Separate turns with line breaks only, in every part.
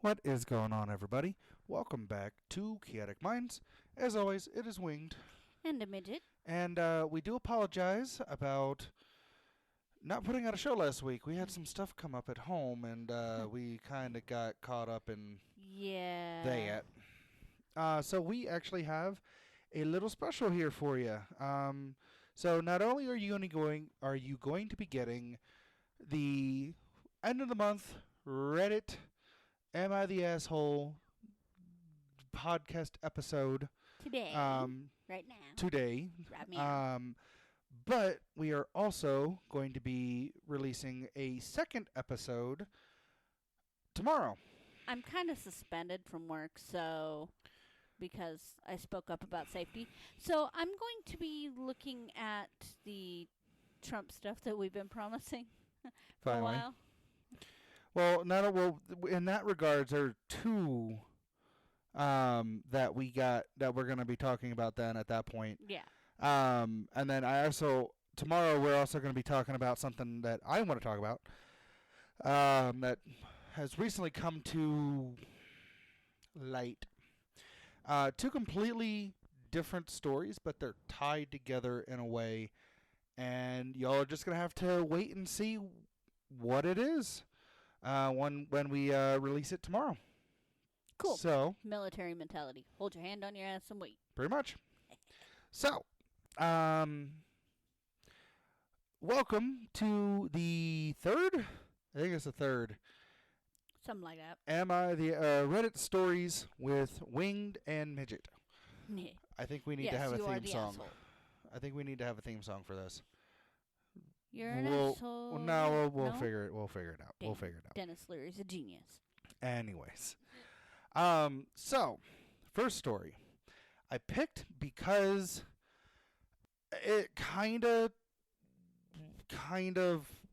What is going on, everybody? Welcome back to Chaotic Minds. As always, it is Winged.
And a midget.
And we do apologize about not putting out a show last week. We had some stuff come up at home, and we kind of got caught up in
Yeah.
that. So we actually have a little special here for you. So not only are you going to be getting the end of the month Reddit Am I the Asshole podcast episode
Today.
um,
Right now.
today.
Right now.
But we are also going to be releasing a second episode tomorrow.
I'm kind of suspended from work, so because I spoke up about safety. So I'm going to be looking at the Trump stuff that we've been promising for
Finally.
a while.
Well, in that regards, there are two that we're going to be talking about then at that point.
Yeah.
And then tomorrow we're also going to be talking about something that I want to talk about that has recently come to light. Two completely different stories, but they're tied together in a way, and y'all are just going to have to wait and see what it is when we release it tomorrow.
Cool.
So,
military mentality. Hold your hand on your ass and wait.
pretty much. So, welcome to the third. I think it's the third.
Something like that.
Am I the Reddit stories with Winged and Midget? I think we need to have a theme song.
Asshole.
I think we need to have a theme song for this.
You're an asshole.
No, we'll figure it. We'll figure it out. We'll figure it out.
Dennis Leary's a genius.
Anyways, so first story I picked because it kind of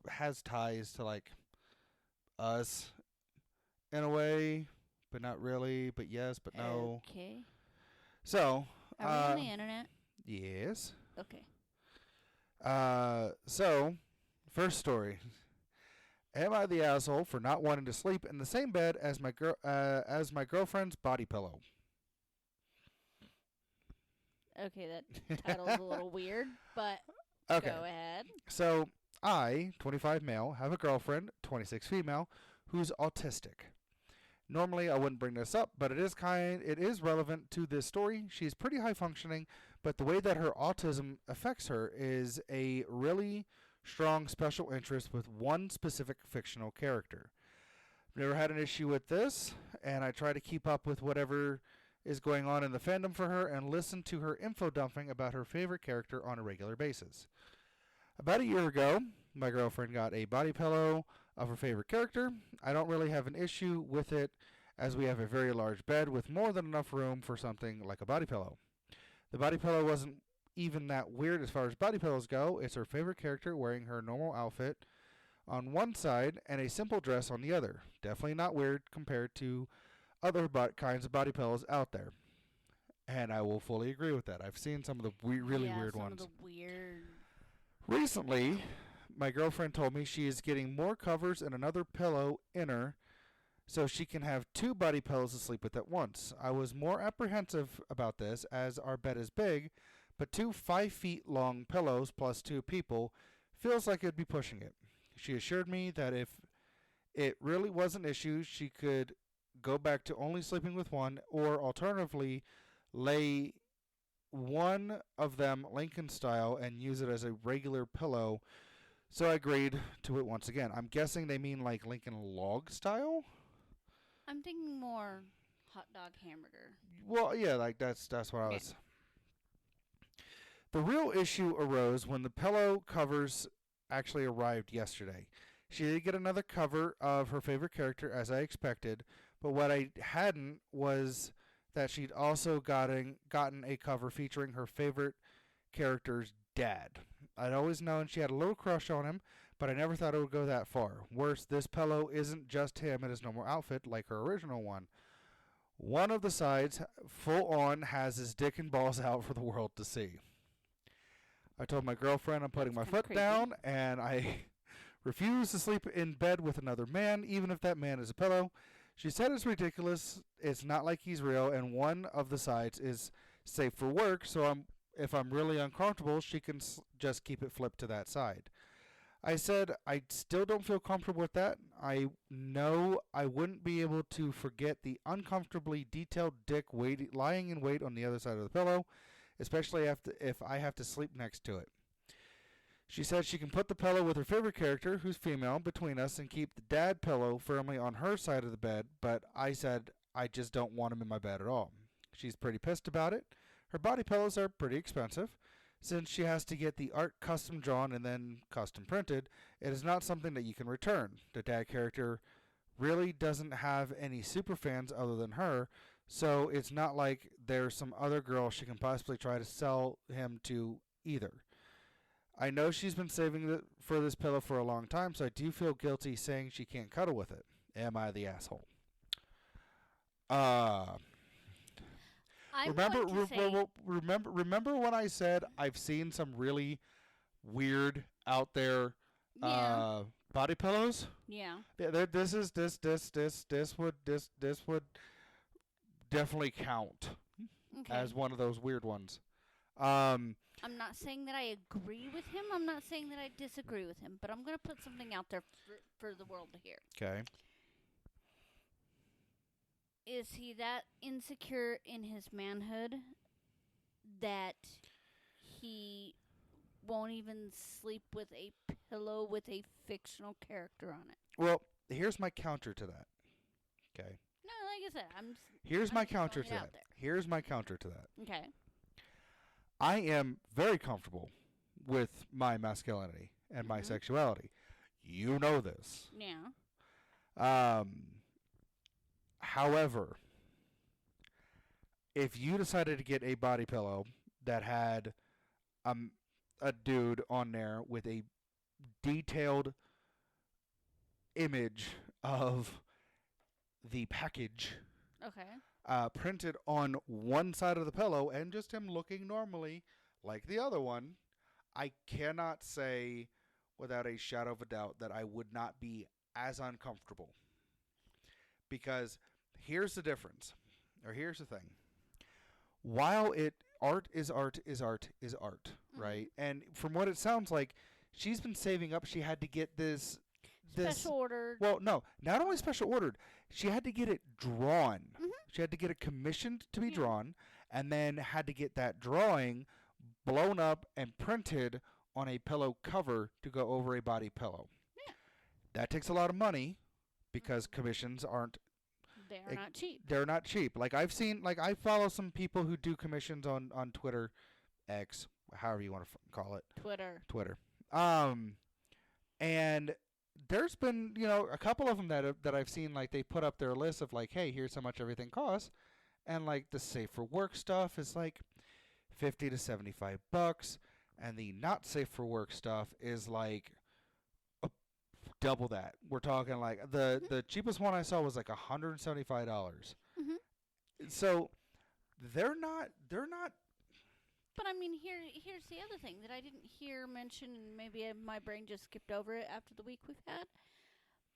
has ties to like us in a way, but not really. But yes, but no.
Okay.
So,
are we on the internet?
Yes.
Okay.
So, first story. Am I the asshole for not wanting to sleep in the same bed as my girlfriend's body pillow?
Okay, that title's a little weird, but
Okay.
go ahead.
So, I, 25 male, have a girlfriend, 26 female, who's autistic. Normally, I wouldn't bring this up, but it is relevant to this story. She's pretty high functioning, but the way that her autism affects her is a really strong special interest with one specific fictional character. I've never had an issue with this, and I try to keep up with whatever is going on in the fandom for her and listen to her info dumping about her favorite character on a regular basis. About a year ago, my girlfriend got a body pillow of her favorite character. I don't really have an issue with it as we have a very large bed with more than enough room for something like a body pillow. The body pillow wasn't even that weird as far as body pillows go. It's her favorite character wearing her normal outfit on one side and a simple dress on the other. Definitely not weird compared to other kinds of body pillows out there. And I will fully agree with that. I've seen some of the really weird ones.
Some of the weird.
Recently, my girlfriend told me she is getting more covers and another pillow in her so she can have two body pillows to sleep with at once. I was more apprehensive about this as our bed is big, but 2 5-feet long pillows plus 2 people feels like it'd be pushing it. She assured me that if it really was an issue, she could go back to only sleeping with one or alternatively lay one of them Lincoln style and use it as a regular pillow. So I agreed to it once again. I'm guessing they mean like Lincoln log style?
I'm thinking more hot dog hamburger.
Well, yeah, like that's what I was. The real issue arose when the pillow covers actually arrived yesterday. She did get another cover of her favorite character as I expected, but what I hadn't was that she'd also gotten a cover featuring her favorite character's dad. I'd always known she had a little crush on him, but I never thought it would go that far. Worse, this pillow isn't just him in his normal outfit like her original one. One of the sides, full on, has his dick and balls out for the world to see. I told my girlfriend I'm putting my foot down, and I refuse to sleep in bed with another man, even if that man is a pillow. She said it's ridiculous. It's not like he's real, and one of the sides is safe for work. So if I'm really uncomfortable, she can just keep it flipped to that side. I said I still don't feel comfortable with that. I know I wouldn't be able to forget the uncomfortably detailed dick lying in wait on the other side of the pillow, especially if I have to sleep next to it. She said she can put the pillow with her favorite character, who's female, between us and keep the dad pillow firmly on her side of the bed, but I said I just don't want him in my bed at all. She's pretty pissed about it. Her body pillows are pretty expensive. Since she has to get the art custom drawn and then custom printed, it is not something that you can return. The dad character really doesn't have any super fans other than her, so it's not like there's some other girl she can possibly try to sell him to either. I know she's been saving for this pillow for a long time, so I do feel guilty saying she can't cuddle with it. Am I the asshole?
I'm going to say,
Remember when I said I've seen some really weird out there
yeah,
body pillows?
yeah.
This would definitely count
Okay.
as one of those weird ones.
I'm not saying that I agree with him. I'm not saying that I disagree with him. But I'm going to put something out there for the world to hear.
Okay.
Is he that insecure in his manhood that he won't even sleep with a pillow with a fictional character on it?
Well, here's my counter to that. Okay.
No, like I said,
Here's
I'm
my
just
counter
throwing
to
it
that.
out there.
Here's my counter to that.
Okay.
I am very comfortable with my masculinity and my sexuality. You know this.
Yeah.
However, if you decided to get a body pillow that had a dude on there with a detailed image of the package
Okay.
printed on one side of the pillow and just him looking normally like the other one, I cannot say without a shadow of a doubt that I would not be as uncomfortable. Because here's the difference, or here's the thing. While art is art is art is art, right? And from what it sounds like, she's been saving up. She had to get this
Special ordered.
Well, no, not only special ordered. She had to get it drawn. She had to get it commissioned to be drawn, and then had to get that drawing blown up and printed on a pillow cover to go over a body pillow.
Yeah.
That takes a lot of money because commissions aren't.
They're not cheap.
They're not cheap. Like I follow some people who do commissions on Twitter, X, however you want to call it.
Twitter.
And there's been, a couple of them that I've seen, like, they put up their list of, like, hey, here's how much everything costs. And, like, the safe for work stuff is, like, $50 to $75. And the not safe for work stuff is, like, double that. We're talking, like, the cheapest one I saw was, like, $175. So, they're not.
But I mean, here's the other thing that I didn't hear mentioned, and maybe my brain just skipped over it after the week we've had.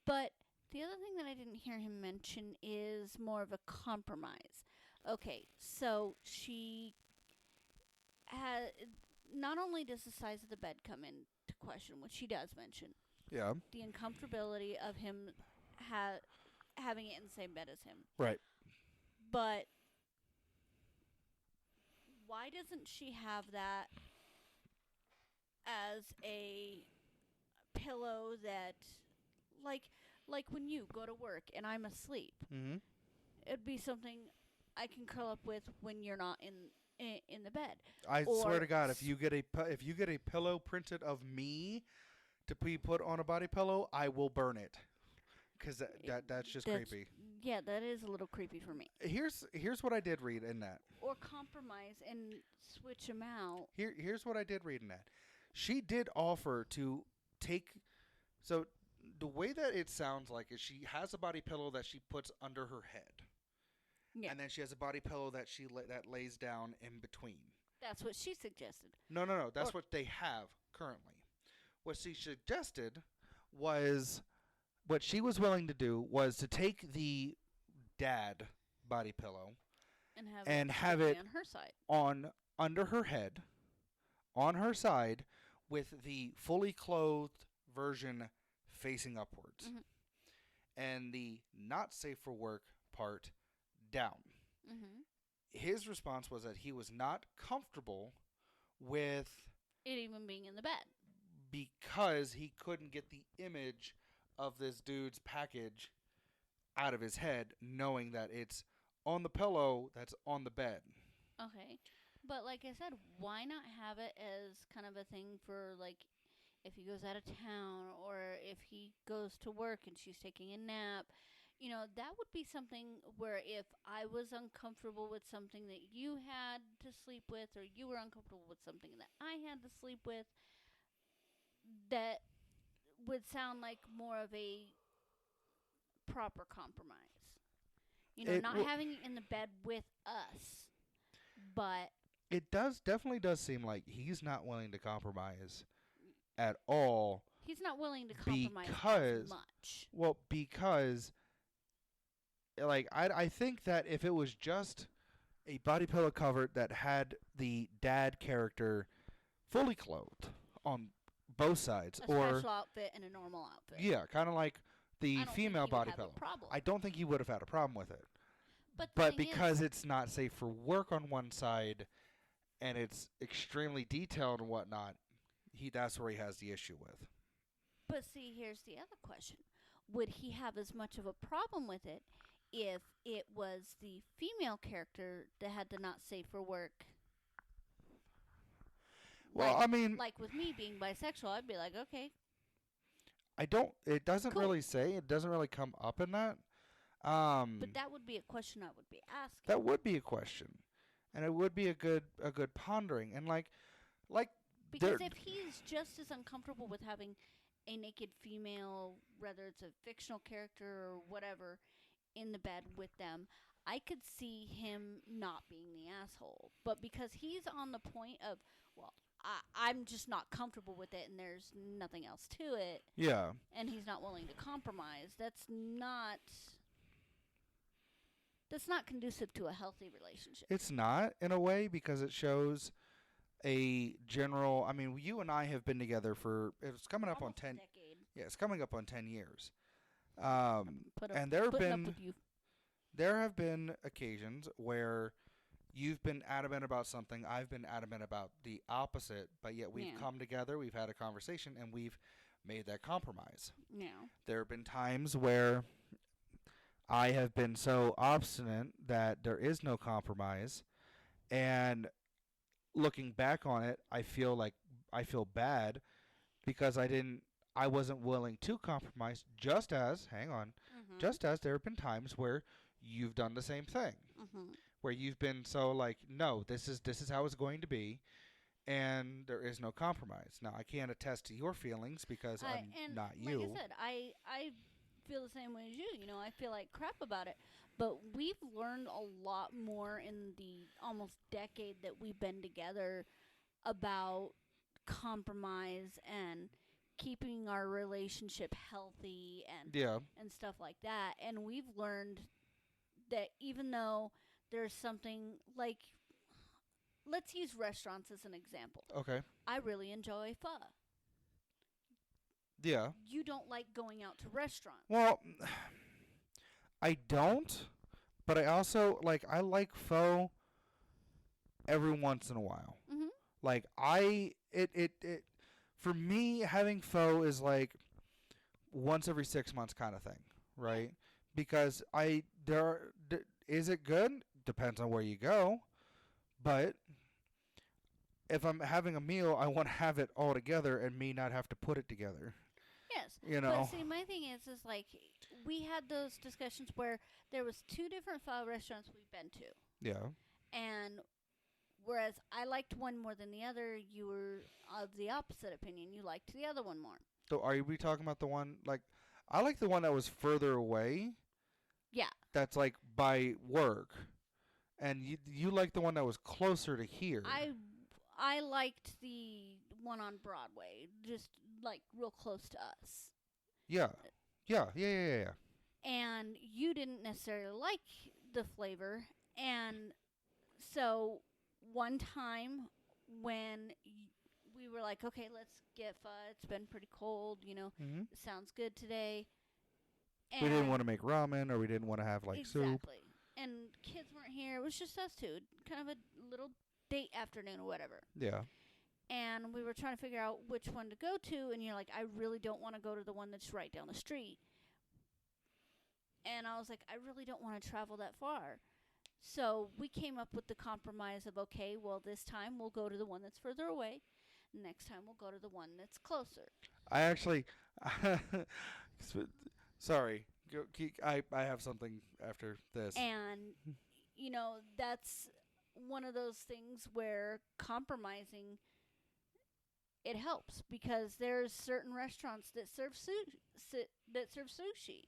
But the other thing that I didn't hear him mention is more of a compromise. Okay, so she had. Not only does the size of the bed come into question, which she does mention,
Yeah.
the uncomfortability of him having it in the same bed as him.
Right.
But why doesn't she have that as a pillow that, like when you go to work and I'm asleep, it'd be something I can curl up with when you're not in the bed.
I swear to God, if you get a pillow printed of me to be put on a body pillow, I will burn it, because that's just creepy.
Yeah, that is a little creepy for me.
Here's what I did read in that.
Or compromise and switch them out.
Here's what I did read in that. She did offer to take. So the way that it sounds like is she has a body pillow that she puts under her head.
Yeah.
And then she has a body pillow that that lays down in between.
That's what she suggested.
No. That's what they have currently. What she suggested was, what she was willing to do was to take the dad body pillow
and have it
it
on her side.
on under her head, on her side, with the fully clothed version facing upwards,
Mhm.
and the not safe for work part down.
Mhm.
His response was that he was not comfortable with
It even being in the bed.
because he couldn't get the image of this dude's package out of his head, knowing that it's on the pillow that's on the bed.
Okay. But like I said, why not have it as kind of a thing for like if he goes out of town or if he goes to work and she's taking a nap? You know, that would be something where if I was uncomfortable with something that you had to sleep with or you were uncomfortable with something that I had to sleep with, that would sound like more of a proper compromise. You know,
It
not
w-
having it in the bed with us, but
it definitely does seem like he's not willing to compromise at all
he's not willing to compromise as
because
much.
because like I think that if it was just a body pillow cover that had the dad character fully clothed on both sides,
A
or
special outfit and a normal outfit.
yeah, kind of like
I
the
don't think
female
he would
body
have
pillow,
a problem.
I don't think he would have had a problem with it.
But the
But
thing
because
is,
it's not safe for work on one side and it's extremely detailed and whatnot, that's where he has the issue with.
but see, here's the other question: would he have as much of a problem with it if it was the female character that had the not safe for work?
Well,
Like,
I mean,
like with me being bisexual, I'd be like, okay,
I don't. It doesn't
cool.
really say. It doesn't really come up in that.
But that would be a question I would be asking.
That would be a question, and it would be a good pondering. And like
Because
there,
if he's just as uncomfortable with having a naked female, whether it's a fictional character or whatever, in the bed with them, I could see him not being the asshole. But because he's on the point of, well, I'm just not comfortable with it and there's nothing else to it,
yeah,
and he's not willing to compromise, that's not conducive to a healthy relationship.
it's not in a way because it shows a general. I mean, you and I have been together for. It's coming up on
Almost a
10.
decade.
Yeah, it's coming up on 10 years.
Put up,
And there have
putting up
been
with you.
there have been occasions where you've been adamant about something, I've been adamant about the opposite, but yet we've
Yeah.
come together, we've had a conversation, and we've made that compromise.
Yeah.
There have been times where I have been so obstinate that there is no compromise, and looking back on it, I feel bad because I wasn't willing to compromise. Hang on,
Mm-hmm.
just as there have been times where you've done the same thing,
Mm-hmm.
where you've been so like, no, this is how it's going to be, and there is no compromise. Now I can't attest to your feelings because I'm
And
not
like
you.
I said, I feel the same way as you. You know, I feel like crap about it. But we've learned a lot more in the almost decade that we've been together about compromise and keeping our relationship healthy
Yeah.
and stuff like that. And we've learned that even though there's something like, let's use restaurants as an example.
Okay.
I really enjoy pho.
Yeah.
You don't like going out to restaurants.
Well, I don't, but I also I like pho every once in a while.
Mm-hmm.
Like it for me having pho is like once every 6 months kind of thing, right? Because is it good? Depends on where you go, but if I'm having a meal, I want to have it all together and me not have to put it together.
Yes.
You know.
But see, my thing is like we had those discussions where there was two different pho restaurants we've been to,
Yeah.
and whereas I liked one more than the other, you were of the opposite opinion. You liked the other one more.
So are we talking about the one I like the one that was further away?
Yeah.
That's like by work, and you like the one that was closer to here.
I liked the one on Broadway, just like real close to us.
Yeah. Yeah. Yeah. Yeah. Yeah. Yeah.
and you didn't necessarily like the flavor. And so one time when we were like, okay, let's get pho. It's been pretty cold,
Mm-hmm.
It sounds good today.
We didn't
And
want to make ramen, or we didn't want to have like soup.
exactly. And kids weren't here. It was just us two. Kind of a little date afternoon or whatever.
Yeah.
And we were trying to figure out which one to go to. And you're like, I really don't want to go to the one that's right down the street. And I was like, I really don't want to travel that far. So we came up with the compromise of, okay, well, this time we'll go to the one that's further away. Next time we'll go to the one that's closer.
I actually, sorry, I have something after this.
And, that's one of those things where compromising, it helps, because there's certain restaurants that serve sushi,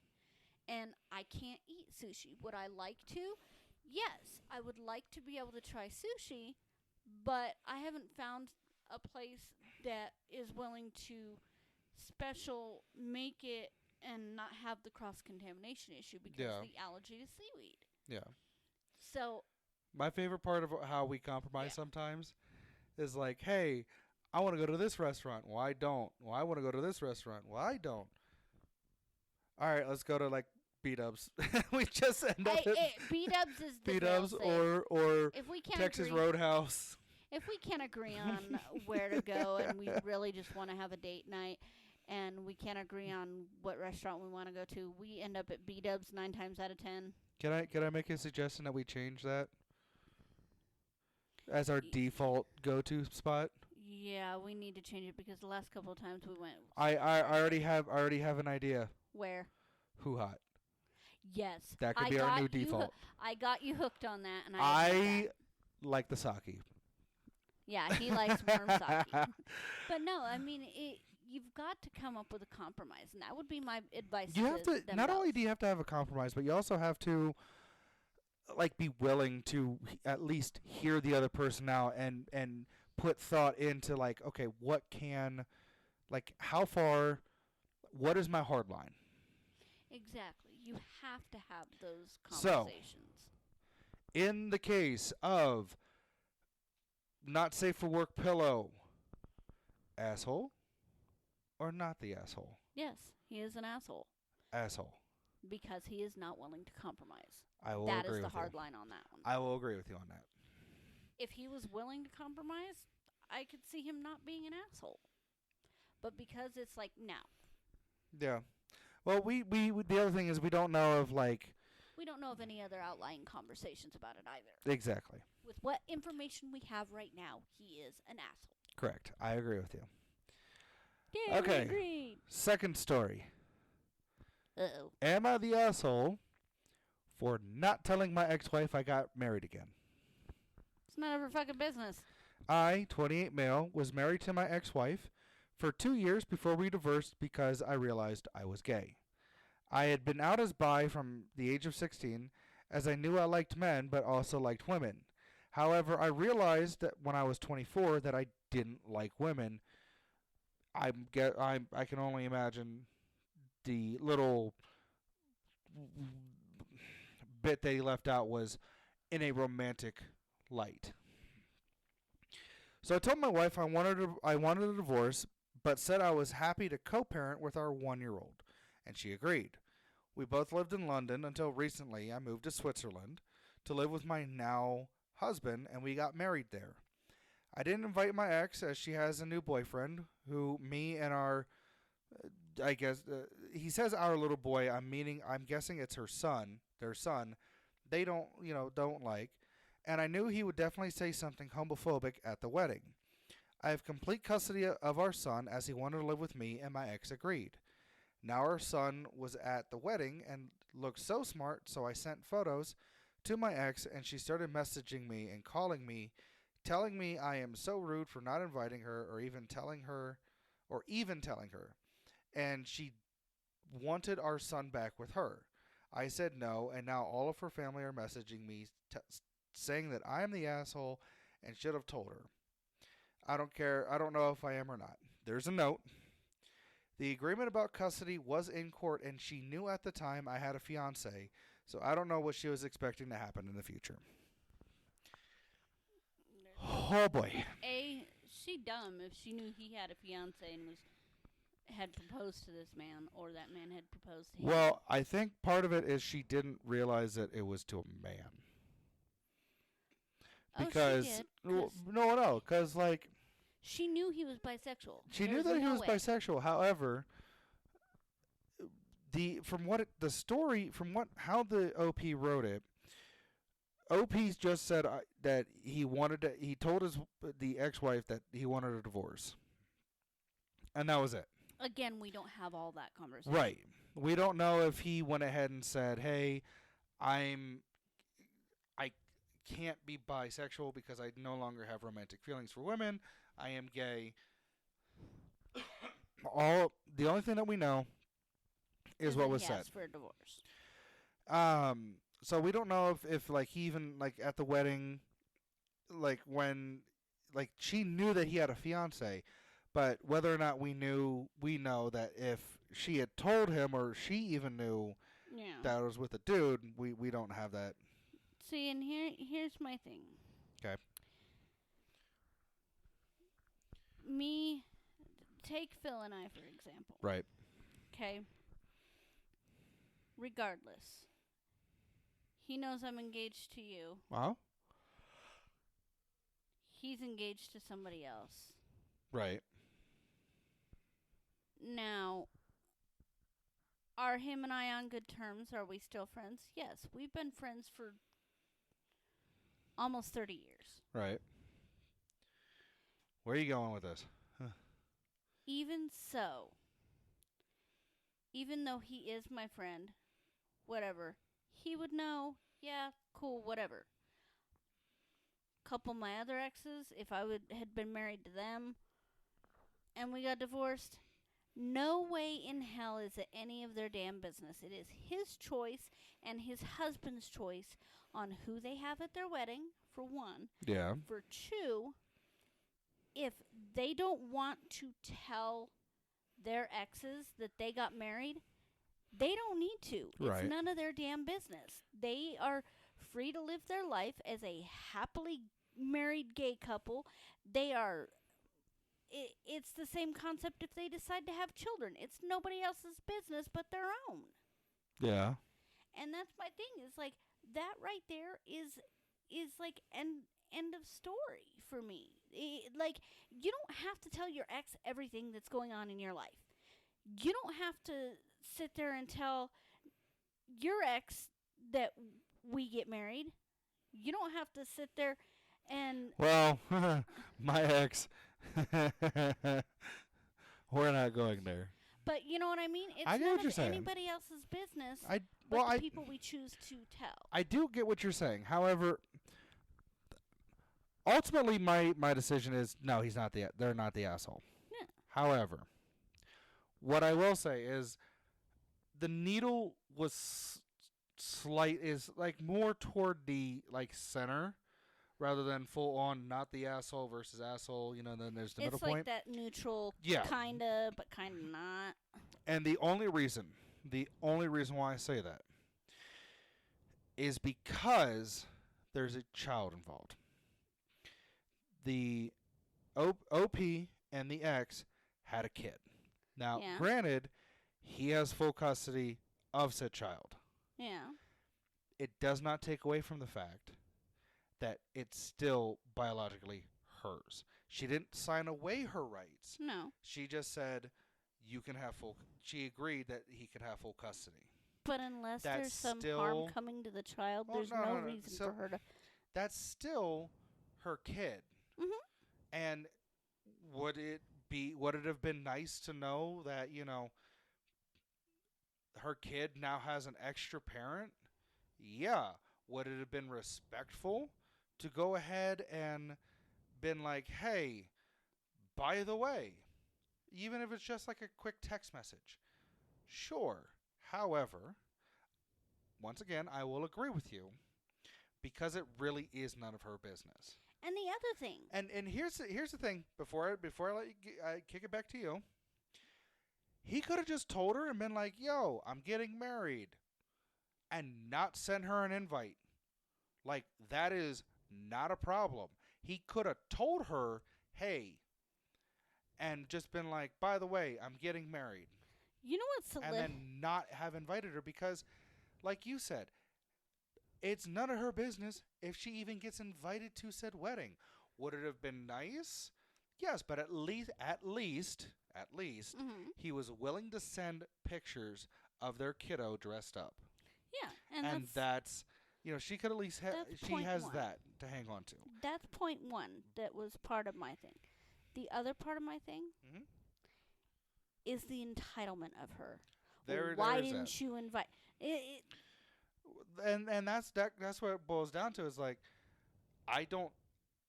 and I can't eat sushi. Would I like to? Yes, I would like to be able to try sushi, but I haven't found a place that is willing to special make it and not have the cross-contamination issue because of the allergy to seaweed.
Yeah.
So
My favorite part of how we compromise sometimes is like, hey, I want to go to this restaurant. Well, I don't. Well, I want to go to this restaurant. Well, I don't. All right, let's go to like B-Dubs. We just end up at
B-Dubs is the
B-Dubs
fail-safe.
or
If we can't
Texas
agree,
Roadhouse.
if we can't agree on where to go and we really just want to have a date night and we can't agree on what restaurant we want to go to, we end up at B-Dubs 9 times out of 10.
Can I make a suggestion that we change that as our default go-to spot?
Yeah, we need to change it because the last couple of times we went.
I already have an idea.
Where?
Who Hot.
Yes.
That could be our new default.
I got you hooked on that, and
I like the sake.
Yeah, he likes warm sake. But no, I mean, you've got to come up with a compromise, and that would be my advice.
You have to. Not only do you have to have a compromise, but you also have to, like, be willing to at least hear the other person out and put thought into, like, okay, how far, what is my hard line?
Exactly. You have to have those
So,
conversations.
In the case of not safe for work pillow, asshole or not the asshole?
Yes, he is an asshole.
Asshole.
Because he is not willing to compromise.
I will
That
agree
is the
with
hard
you.
line on that one.
I will agree with you on that.
If he was willing to compromise, I could see him not being an asshole. But because it's like, no.
Yeah. Well, we the other thing is we don't know of, like...
We don't know of any other outlying conversations about it either.
Exactly.
With what information we have right now, he is an asshole.
Correct. I agree with you.
Yeah,
Okay.
we agreed.
Second story.
Uh-oh.
Am I the asshole for not telling my ex-wife I got married again?
It's none of her fucking business.
I, 28 male, was married to my ex-wife for 2 years before we divorced because I realized I was gay. I had been out as bi from the age of 16, as I knew I liked men but also liked women. However, I realized that when I was 24 that I didn't like women. I can only imagine the little bit that he left out was in a romantic light. So I told my wife I wanted a divorce, but said I was happy to co-parent with our 1-year-old, and she agreed. We both lived in London until recently I moved to Switzerland to live with my now husband, and we got married there. I didn't invite my ex as she has a new boyfriend who me and our he says our little boy, I'm guessing it's their son. They don't like, and I knew he would definitely say something homophobic at the wedding. I have complete custody of our son as he wanted to live with me and my ex agreed. Now our son was at the wedding and looked so smart, so I sent photos to my ex and she started messaging me and calling me, telling me I am so rude for not inviting her or even telling her. And she wanted our son back with her. I said no, and now all of her family are messaging me saying that I am the asshole and should have told her. I don't care. I don't know if I am or not. There's a note. The agreement about custody was in court, and she knew at the time I had a fiance, so I don't know what she was expecting to happen in the future. Oh boy.
She dumb if she knew he had a fiance and had proposed to this man, or that man had proposed to him.
Well, I think part of it is she didn't realize that it was to a man. Because
she did.
no, because like
She knew he was bisexual.
she knew that he was bisexual. However, how the OP wrote it, OP's just said that he told the ex-wife that he wanted a divorce, and that was it.
Again, we don't have all that conversation.
Right. We don't know if he went ahead and said, "Hey, I can't be bisexual because I no longer have romantic feelings for women. I am gay." The only thing that we know is what was
he
said.
asked for a divorce.
So we don't know if like he even like at the wedding, like when like she knew that he had a fiance, but whether or not we know that if she had told him or she even knew that it was with a dude, we don't have that.
See, and here's my thing.
Okay.
Take Phil and I for example.
Right.
Okay. Regardless, he knows I'm engaged to you.
Wow.
He's engaged to somebody else.
Right.
Now, are him and I on good terms? Are we still friends? Yes, we've been friends for almost 30 years.
Right. Where are you going with this?
Even so, even though he is my friend, whatever, he would know, yeah, cool, whatever. Couple of my other exes, if I had been married to them and we got divorced, no way in hell is it any of their damn business. It is his choice and his husband's choice on who they have at their wedding, for one.
Yeah.
For two, if they don't want to tell their exes that they got married, they don't need to.
Right.
It's none of their damn business. They are free to live their life as a happily married gay couple. They are... It's the same concept if they decide to have children. It's nobody else's business but their own.
Yeah.
And that's my thing. Is like that right there is like end of story for me. Like you don't have to tell your ex everything that's going on in your life. You don't have to sit there and tell your ex that we get married. You don't have to sit there and...
Well, my ex... We're not going there.
But you know what I mean? It's
I get
none
what you're
of
saying.
anybody else's business
the
people we choose to tell.
I do get what you're saying. However, ultimately my decision is no, they're not the asshole.
Yeah.
However, what I will say is the needle was is like more toward the like center rather than full on not the asshole versus asshole, then there's the middle point.
It's like that neutral kinda but kinda not.
And the only reason why I say that is because there's a child involved. The OP and the ex had a kid. Now, granted, he has full custody of said child.
Yeah.
It does not take away from the fact that it's still biologically hers. She didn't sign away her rights.
No.
She just said she agreed that he could have full custody.
But unless there's some harm coming to the child, there's no reason for her to...
That's still her kid.
Mm-hmm.
And would it have been nice to know that, her kid now has an extra parent? Yeah. Would it have been respectful to go ahead and been like, hey, by the way, even if it's just like a quick text message? Sure. However, once again, I will agree with you because it really is none of her business.
And the other thing.
And here's the thing. Before I let you kick it back to you, He could have just told her and been like, yo, I'm getting married, and not send her an invite. Like, that is not a problem. He could have told her, hey, and just been like, by the way, I'm getting married.
You know what's
And then not have invited her because, like you said, it's none of her business if she even gets invited to said wedding. Would it have been nice? Yes, but at least,
Mhm.
he was willing to send pictures of their kiddo dressed up.
Yeah,
And that's, she could at least
that's
she
point
has
one.
that to hang on to.
That's point one. That was part of my thing. The other part of my thing
Mhm.
is the entitlement of her.
There is
didn't
that.
you invite?
And that's what it boils down to is like I don't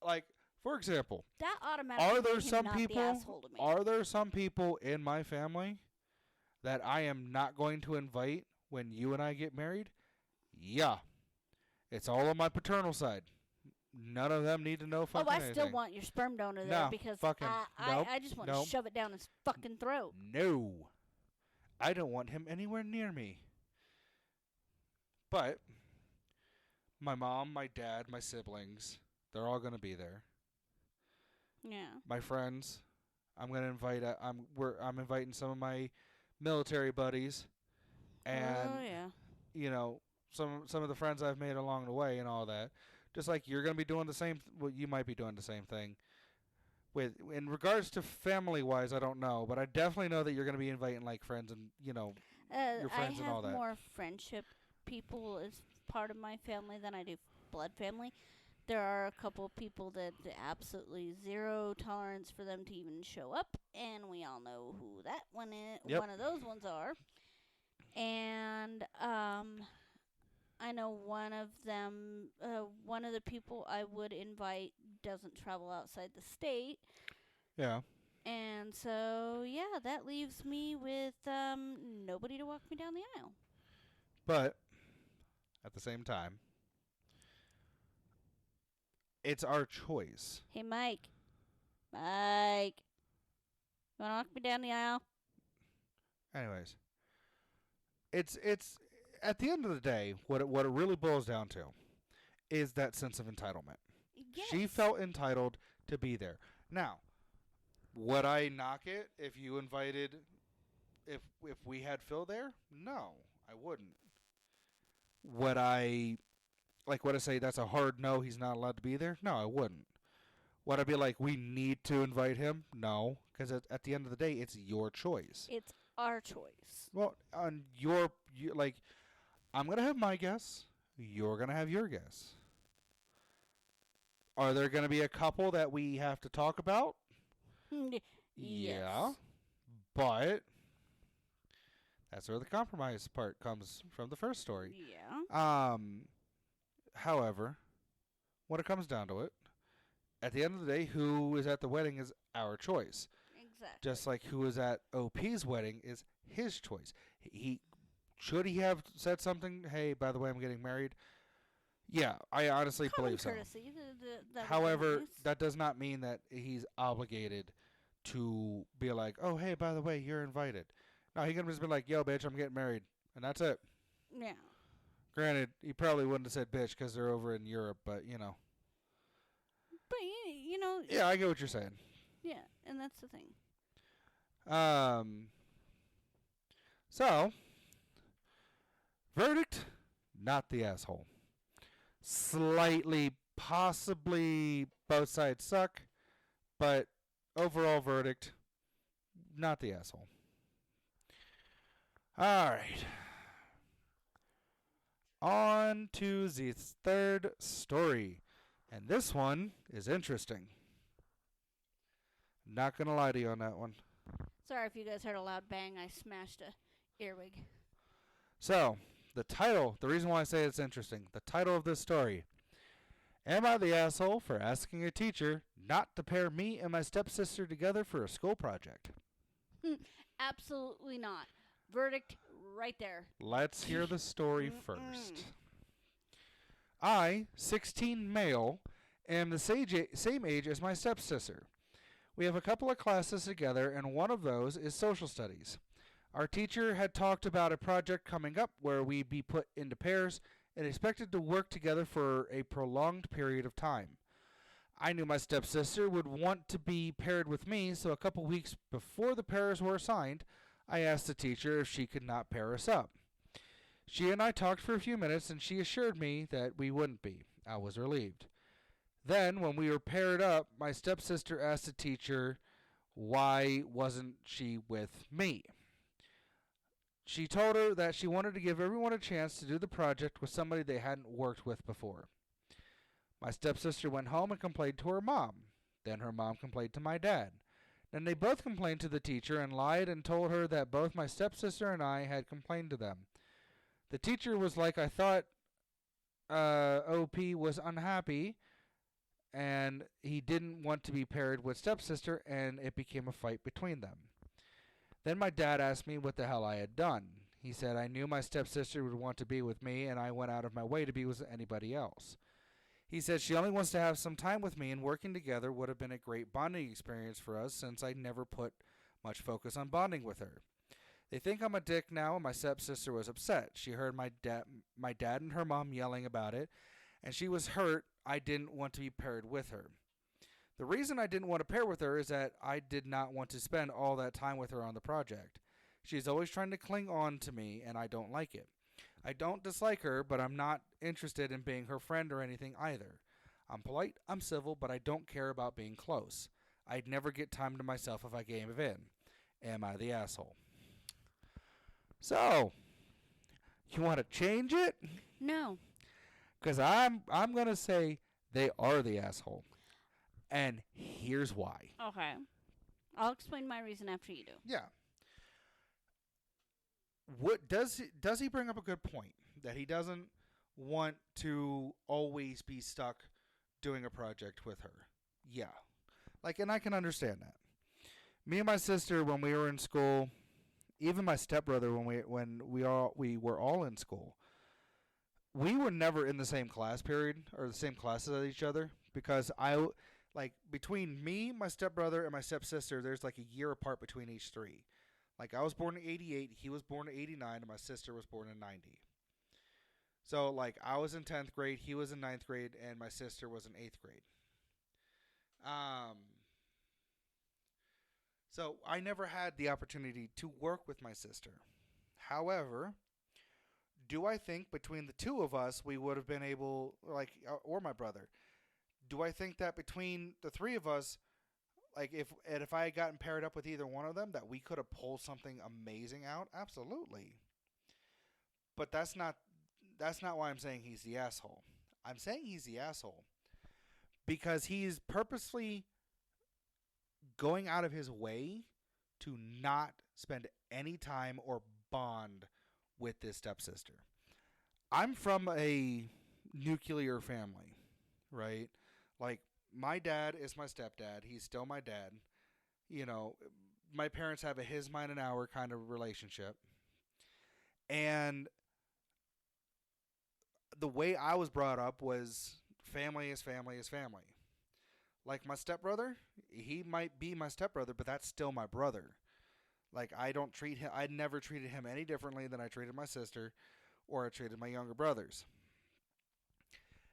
like for example,
That automatically
are there
made him
some
not the
people
asshole to me.
are there some people in my family that I am not going to invite when you and I get married? Yeah. It's all on my paternal side. None of them need to know fucking
I
anything.
still want your sperm donor there
No,
because
fucking nope,
I just want
nope.
to shove it down his fucking throat.
No. I don't want him anywhere near me. But my mom, my dad, my siblings, they're all going to be there.
Yeah.
My friends, I'm going to invite I'm inviting some of my military buddies and
Oh yeah.
some of the friends I've made along the way and all that. Just like you're going to be doing the same you might be doing the same thing. With in regards to family wise, I don't know, but I definitely know that you're going to be inviting like friends and, your friends
I
and all
have
that.
more friendship people as part of my family than I do blood family. There are a couple of people that absolutely zero tolerance for them to even show up, and we all know who that one is.
Yep.
One of those ones are, and I know one of them. One of the people I would invite doesn't travel outside the state.
Yeah.
And so, yeah, that leaves me with nobody to walk me down the aisle.
But at the same time, it's our choice.
Hey, Mike. Mike. You want to walk me down the aisle?
Anyways, it's at the end of the day, what it really boils down to is that sense of entitlement.
Yes.
She felt entitled to be there. Now, would I knock it if you invited if we had Phil there? No, I wouldn't. Would I say that's a hard no, he's not allowed to be there? No, I wouldn't. Would I be like, we need to invite him? No, because at the end of the day, it's your choice.
It's our choice.
Well, on I'm going to have my guess. You're going to have your guess. Are there going to be a couple that we have to talk about?
Yes.
Yeah. But that's where the compromise part comes from the first story.
Yeah.
However, when it comes down to it, at the end of the day, who is at the wedding is our choice.
Exactly.
Just like who is at OP's wedding is his choice. Should he have said something? Hey, by the way, I'm getting married. Yeah, I honestly
Common
believe
courtesy.
so. However, that does not mean that he's obligated to be like, oh, hey, by the way, you're invited. No, he can just be like, yo, bitch, I'm getting married. And that's it.
Yeah.
Granted, he probably wouldn't have said bitch because they're over in Europe, but,
But, you know.
Yeah, I get what you're saying.
Yeah, and that's the thing.
So, verdict, not the asshole. Slightly, possibly, both sides suck, but overall verdict, not the asshole. Alright. On to the third story. And this one is interesting. Not going to lie to you on that one.
Sorry if you guys heard a loud bang. I smashed a earwig.
So, the reason why I say it's interesting, the title of this story. Am I the asshole for asking a teacher not to pair me and my stepsister together for a school project?
Absolutely not. Verdict right there.
Let's hear the story first. I, 16 male, am the same age as my stepsister. We have a couple of classes together, and one of those is social studies. Our teacher had talked about a project coming up where we'd be put into pairs and expected to work together for a prolonged period of time. I knew my stepsister would want to be paired with me, so a couple weeks before the pairs were assigned, I asked the teacher if she could not pair us up. She and I talked for a few minutes, and she assured me that we wouldn't be. I was relieved. Then, when we were paired up, my stepsister asked the teacher why wasn't she with me. She told her that she wanted to give everyone a chance to do the project with somebody they hadn't worked with before. My stepsister went home and complained to her mom. Then her mom complained to my dad. Then they both complained to the teacher and lied and told her that both my stepsister and I had complained to them. The teacher was like, I thought OP was unhappy and he didn't want to be paired with stepsister, and it became a fight between them. Then my dad asked me what the hell I had done. He said I knew my stepsister would want to be with me, and I went out of my way to be with anybody else. He said she only wants to have some time with me, and working together would have been a great bonding experience for us since I never put much focus on bonding with her. They think I'm a dick now, and my stepsister was upset. She heard my dad and her mom yelling about it, and she was hurt I didn't want to be paired with her. The reason I didn't want to pair with her is that I did not want to spend all that time with her on the project. She's always trying to cling on to me, and I don't like it. I don't dislike her, but I'm not interested in being her friend or anything either. I'm polite, I'm civil, but I don't care about being close. I'd never get time to myself if I gave in. Am I the asshole? So, you want to change it?
No.
Because I'm going to say they are the asshole. And here's why.
Okay. I'll explain my reason after you do.
Yeah. What does he bring up a good point that he doesn't want to always be stuck doing a project with her? Yeah. And I can understand that. Me and my sister, when we were in school, even my stepbrother, when we were all in school, we were never in the same class period or the same classes as each other because between me, my stepbrother, and my stepsister, there's a year apart between each three. I was born in 88, he was born in 89, and my sister was born in 90. So, I was in 10th grade, he was in 9th grade, and my sister was in 8th grade. So, I never had the opportunity to work with my sister. However, do I think between the two of us we would have been able, or my brother, do I think that between the three of us, if I had gotten paired up with either one of them, that we could have pulled something amazing out? Absolutely. But that's not why I'm saying he's the asshole. I'm saying he's the asshole because he's purposely going out of his way to not spend any time or bond with this stepsister. I'm from a nuclear family, right? My dad is my stepdad. He's still my dad. My parents have a his, mine, and our kind of relationship. And the way I was brought up was family is family is family. My stepbrother, he might be my stepbrother, but that's still my brother. I never treated him any differently than I treated my sister or I treated my younger brothers.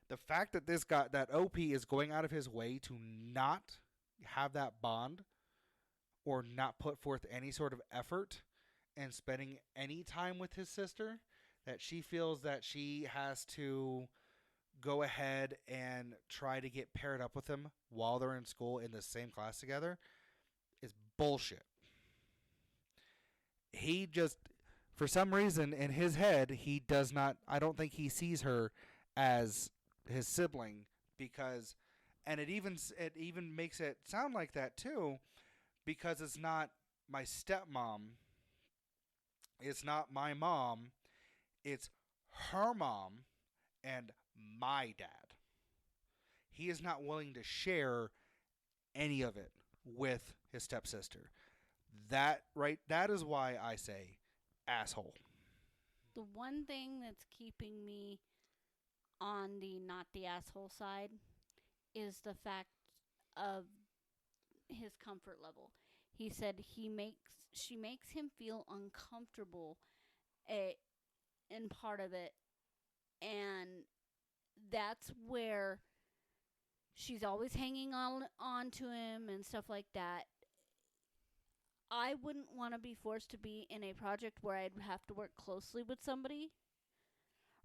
The fact that that OP is going out of his way to not have that bond or not put forth any sort of effort and spending any time with his sister, that she feels that she has to go ahead and try to get paired up with him while they're in school in the same class together, is bullshit. He just, for some reason, in his head, he does not, I don't think he sees her as his sibling because, and it even makes it sound like that too, because it's not my stepmom, it's not my mom, it's her mom and my dad. He is not willing to share any of it with his stepsister. That is why I say asshole.
The one thing that's keeping me on the not the asshole side is the fact of his comfort level. He said she makes him feel uncomfortable eh, in part of it, and that's where she's always hanging on to him and stuff like that. I wouldn't want to be forced to be in a project where I'd have to work closely with somebody,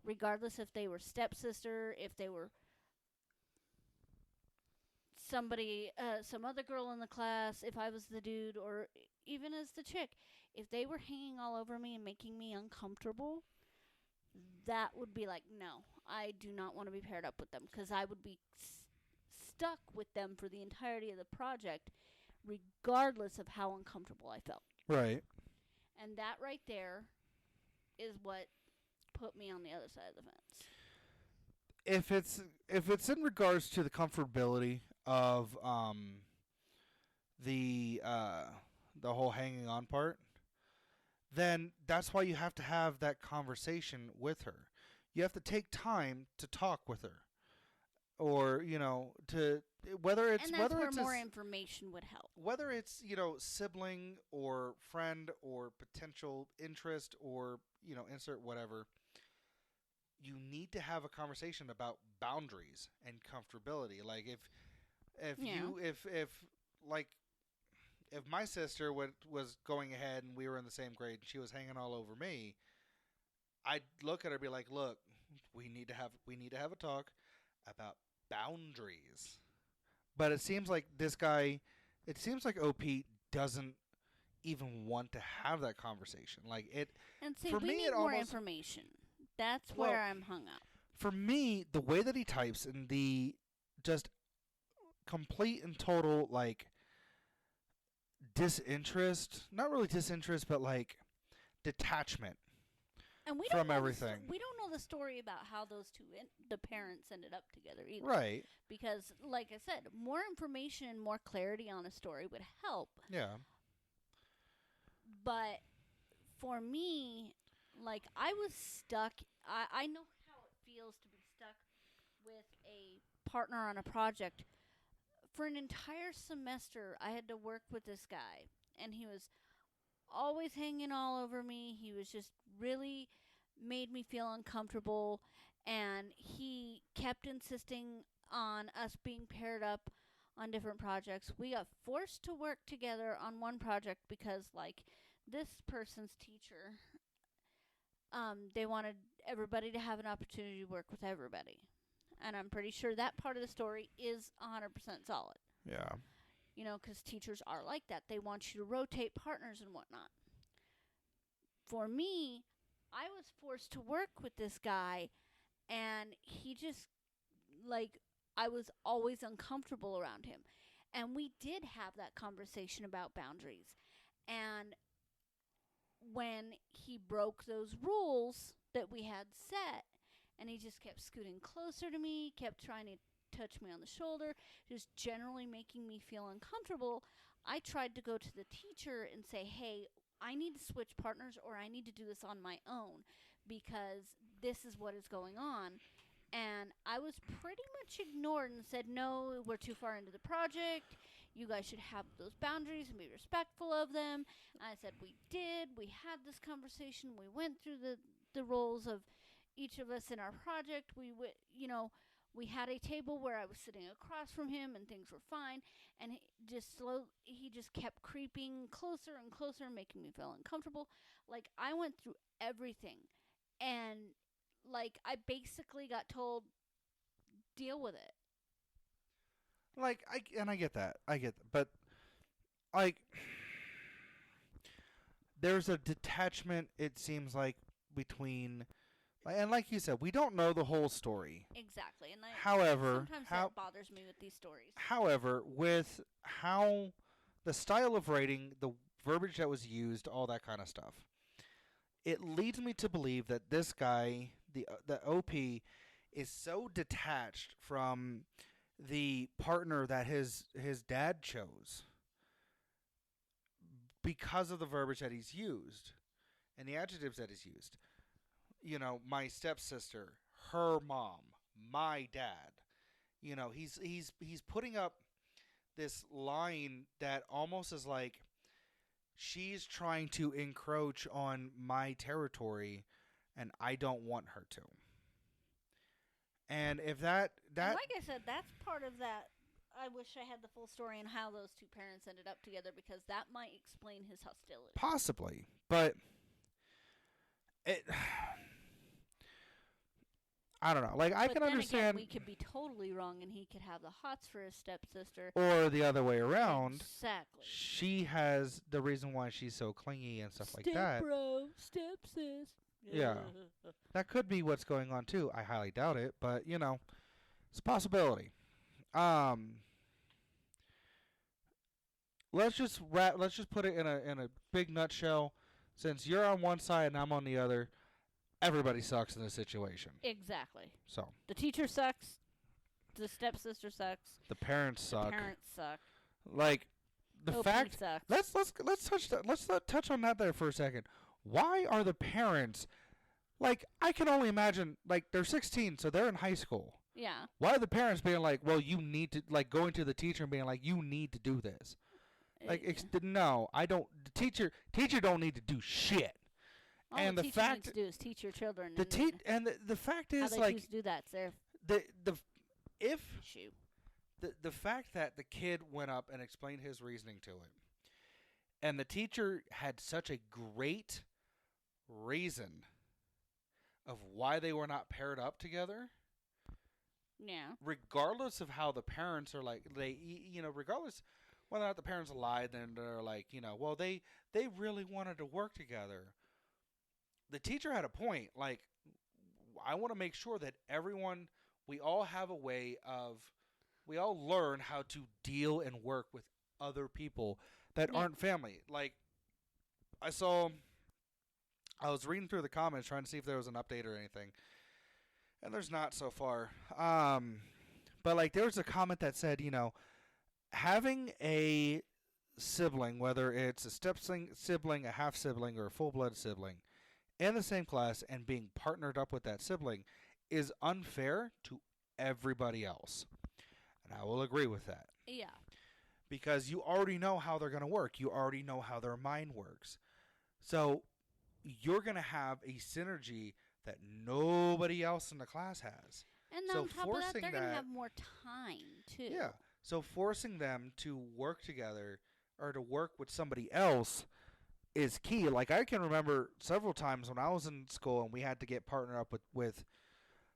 regardless if they were stepsister, if they were somebody, some other girl in the class, if I was the dude, or even as the chick. If they were hanging all over me and making me uncomfortable, that would be like, no, I do not want to be paired up with them because I would be stuck with them for the entirety of the project, regardless of how uncomfortable I felt.
Right.
And that right there is what put me on the other side of the fence.
If it's in regards to the comfortability of the whole hanging on part, then that's why you have to have that conversation with her. You have to take time to talk with her, or to whether it's
And that's
whether
where
it's
more information would help.
whether it's sibling or friend or potential interest or insert whatever. You need to have a conversation about boundaries and comfortability. Like if
Yeah.
you if like if my sister was going ahead and we were in the same grade and she was hanging all over me, I'd look at her and be like, "Look, we need to have a talk about boundaries." But it seems like OP doesn't even want to have that conversation. Like it
And see,
for
we
me,
need
it
more
almost
information. That's
well,
where I'm hung up.
for me, the way that he types and the just complete and total like disinterest, not really disinterest, but like detachment
And we
from
don't know
everything.
we don't know the story about how those two the parents ended up together either.
Right.
Because, like I said, more information and more clarity on a story would help.
Yeah.
But for me, like I was stuck. I know how it feels to be stuck with a partner on a project. For an entire semester, I had to work with this guy, and he was always hanging all over me. He was just really made me feel uncomfortable, and he kept insisting on us being paired up on different projects. We got forced to work together on one project because, like, this person's teacher, they wanted everybody to have an opportunity to work with everybody. And I'm pretty sure that part of the story is 100% solid.
Yeah.
Because teachers are like that. They want you to rotate partners and whatnot. For me, I was forced to work with this guy, and he just, like, I was always uncomfortable around him. And we did have that conversation about boundaries. And when he broke those rules that we had set, and he just kept scooting closer to me, kept trying to touch me on the shoulder, just generally making me feel uncomfortable, I tried to go to the teacher and say, hey, I need to switch partners or I need to do this on my own because this is what is going on. And I was pretty much ignored and said, no, we're too far into the project. You guys should have those boundaries and be respectful of them. And I said, we did. We had this conversation. We went through the roles of each of us in our project. We had a table where I was sitting across from him and things were fine. And he just kept creeping closer and closer, making me feel uncomfortable. Like, I went through everything. And, like, I basically got told, deal with it.
Like I get that. But like there's a detachment, it seems like, between, and like you said, we don't know the whole story.
Exactly. And
However,
sometimes that bothers me with these stories.
However, with how the style of writing, the verbiage that was used, all that kind of stuff, it leads me to believe that this guy, the OP, is so detached from the partner that his dad chose because of the verbiage that he's used and the adjectives that he's used. My stepsister, her mom, my dad. He's putting up this line that almost is like she's trying to encroach on my territory, and I don't want her to. And if that
And like I said, that's part of that. I wish I had the full story and how those two parents ended up together, because that might explain his hostility.
possibly, but it, I don't know. Like, I
But
can
then
understand,
again, we could be totally wrong, and he could have the hots for his stepsister.
or the other way around.
Exactly.
She has the reason why she's so clingy and stuff like that.
Step bro, step sis.
Yeah. That could be what's going on too. I highly doubt it, but you know, it's a possibility. Let's just put it in a big nutshell. Since you're on one side and I'm on the other, everybody sucks in this situation.
Exactly.
So
The teacher sucks. The stepsister sucks.
the parents suck.
The parents suck.
Like the
OP
fact.
sucks.
Let's touch on that there for a second. Why are the parents, like, I can only imagine, like, they're 16, so they're in high school.
Yeah.
Why are the parents being like, well, you need to, like, going to the teacher and being like, you need to do this? Like, no, I don't. The teacher don't need to do shit.
All
and
the
the
teacher
fact
needs to do is teach your children.
the fact
how
is,
they
like,
choose to do that. It's
the if
issue.
the fact that the kid went up and explained his reasoning to it, and the teacher had such a great reason of why they were not paired up together.
Yeah.
Regardless of how the parents are, like, regardless whether or not the parents lied, then they're like, well, they really wanted to work together. The teacher had a point. Like, I want to make sure that we all have a way of, we all learn how to deal and work with other people that aren't family. Like, I was reading through the comments trying to see if there was an update or anything, and there's not so far. But, like, there was a comment that said, having a sibling, whether it's a step sibling, a half sibling, or a full blood sibling, in the same class and being partnered up with that sibling is unfair to everybody else. And I will agree with that.
Yeah.
Because you already know how they're going to work. You already know how their mind works. So you're going to have a synergy that nobody else in the class has.
And on top of that, they're going to have more time, too.
Yeah. So forcing them to work together or to work with somebody else is key. Like, I can remember several times when I was in school and we had to get partnered up with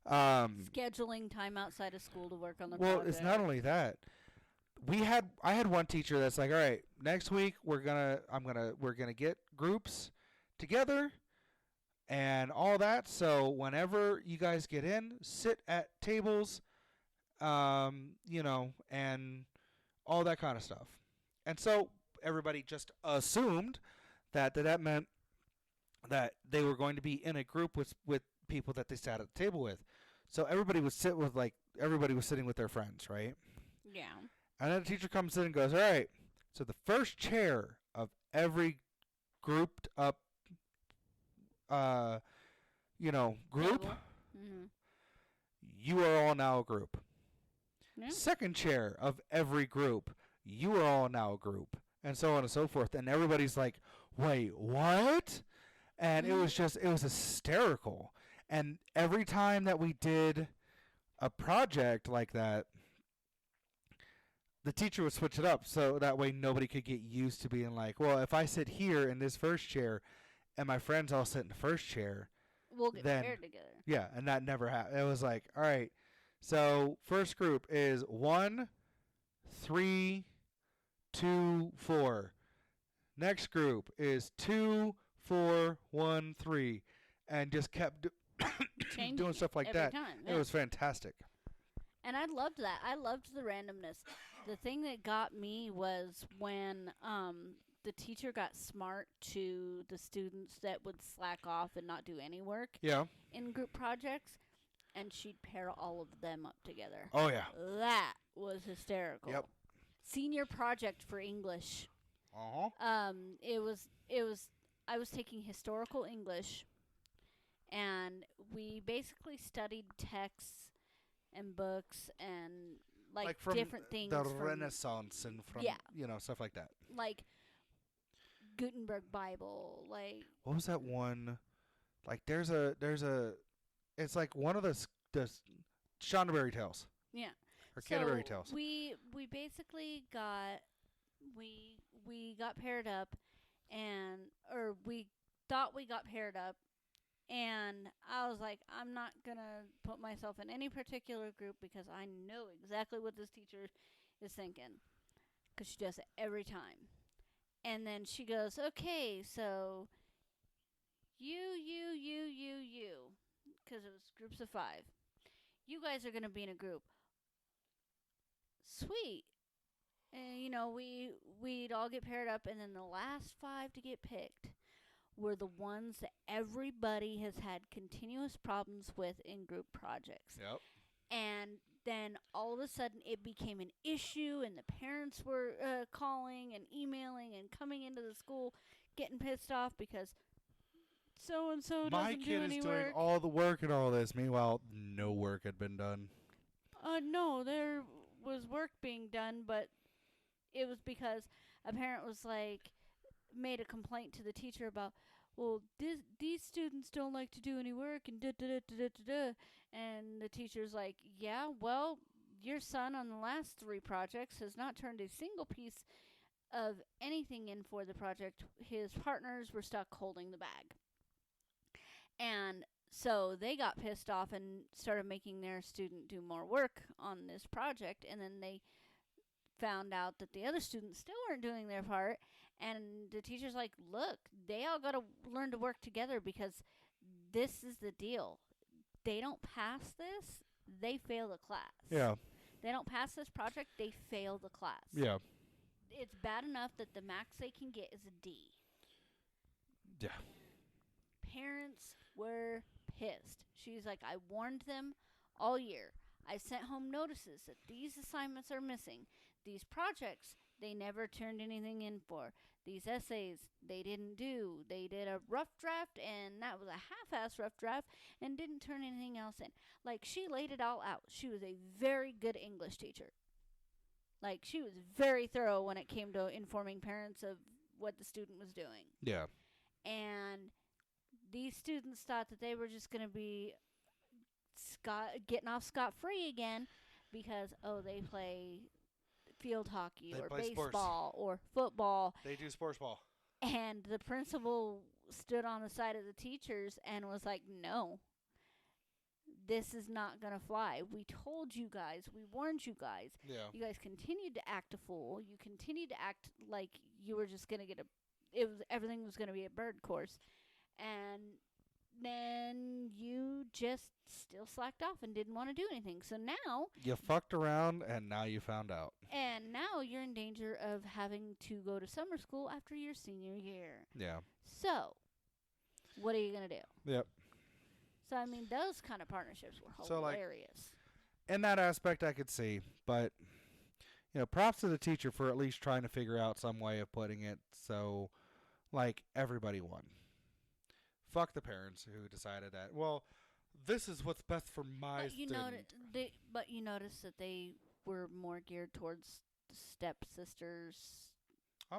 scheduling time outside of school to work on the project.
Well, it's not only that. I had one teacher that's like, all right, next week we're gonna get groups together and all that. So whenever you guys get in, sit at tables, and all that kind of stuff. And so everybody just assumed that meant that they were going to be in a group with people that they sat at the table with. So everybody was sitting with their friends, right?
Yeah.
And then the teacher comes in and goes, all right, so the first chair of every grouped up, group,
Mm-hmm.
you are all now a group.
Yeah.
Second chair of every group, you are all now a group. And so on and so forth. And everybody's like, wait, what? And it was hysterical. And every time that we did a project like that, the teacher would switch it up so that way nobody could get used to being like, well, if I sit here in this first chair and my friends all sit in the first chair,
we'll get paired together.
Yeah, and that never happened. It was like, all right, so first group is 1, 3, 2, 4. Next group is 2, 4, 1, 3, and just kept doing stuff like that.
Time, yeah.
It was fantastic.
And I loved that. I loved the randomness. The thing that got me was when the teacher got smart to the students that would slack off and not do any work in group projects, and she'd pair all of them up together.
Oh, yeah.
That was hysterical.
Yep.
Senior project for English.
Uh-huh.
I was taking historical English, and we basically studied texts and books and
from
different things
the
from
Renaissance and from stuff like that.
Like Gutenberg Bible, like
What was that one? Like, there's a it's like one of the Shondaberry Tales
yeah.
or
So
Canterbury Tales.
we basically got we got paired up, and or we thought we got paired up, and I was like, I'm not gonna put myself in any particular group because I know exactly what this teacher is thinking, because she does it every time. And then she goes, okay, so you, because it was groups of 5. You guys are gonna be in a group. Sweet. And we'd all get paired up, and then the last 5 to get picked were the ones that everybody has had continuous problems with in group projects.
Yep.
And then all of a sudden it became an issue, and the parents were calling and emailing and coming into the school getting pissed off because so and so
My
doesn't do
kid
any
is
work.
doing all the work and all this. Meanwhile, no work had been done.
No, there was work being done, but it was because a parent was like, made a complaint to the teacher about, well, these students don't like to do any work and da da da da da da. And the teacher's like, yeah, well, your son on the last 3 projects has not turned a single piece of anything in for the project. His partners were stuck holding the bag. And so they got pissed off and started making their student do more work on this project, and then they found out that the other students still weren't doing their part, and the teacher's like, look, they all got to learn to work together because this is the deal. They don't pass this, they fail the class.
Yeah.
They don't pass this project, they fail the class.
Yeah.
It's bad enough that the max they can get is a D.
Yeah.
Parents were pissed. She's like, I warned them all year. I sent home notices that these assignments are missing. These projects, they never turned anything in for. These essays, they didn't do. They did a rough draft, and that was a half-ass rough draft, and didn't turn anything else in. Like, she laid it all out. She was a very good English teacher. Like, she was very thorough when it came to informing parents of what the student was doing.
Yeah.
And these students thought that they were just going to be getting off scot-free again because, they play field hockey
They
or
play
baseball
sports.
or football.
They do sports ball.
And the principal stood on the side of the teachers and was like, no, this is not going to fly. We told you guys. We warned you guys.
Yeah.
You guys continued to act a fool. You continued to act like you were just going to get everything was going to be a bird course. And then you just still slacked off and didn't want to do anything. So now
You fucked around, and now you found out.
And now you're in danger of having to go to summer school after your senior year.
Yeah.
So, what are you going to do?
Yep.
So, I mean, those kind of partnerships were
So, like,
hilarious.
In that aspect, I could see. But, props to the teacher for at least trying to figure out some way of putting it so, like, everybody won. Fuck the parents who decided that, well, this is what's best for my student.
But you notice that they were more geared towards stepsisters'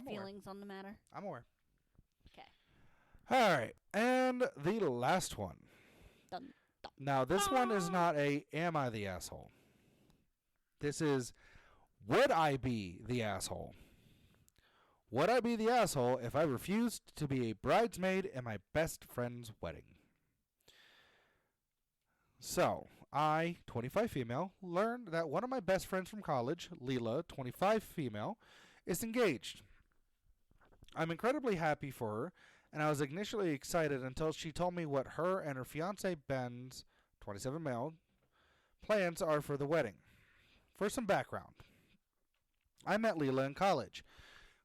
feelings on the matter?
I'm aware.
Okay.
All right. And the last one.
Dun, dun.
Now, this one is not a am I the asshole? This is would I be the asshole? Would I be the asshole if I refused to be a bridesmaid in my best friend's wedding? So, I, 25 female, learned that one of my best friends from college, Leela, 25 female, is engaged. I'm incredibly happy for her, and I was initially excited until she told me what her and her fiancé Ben's, 27 male, plans are for the wedding. For some background, I met Leela in college.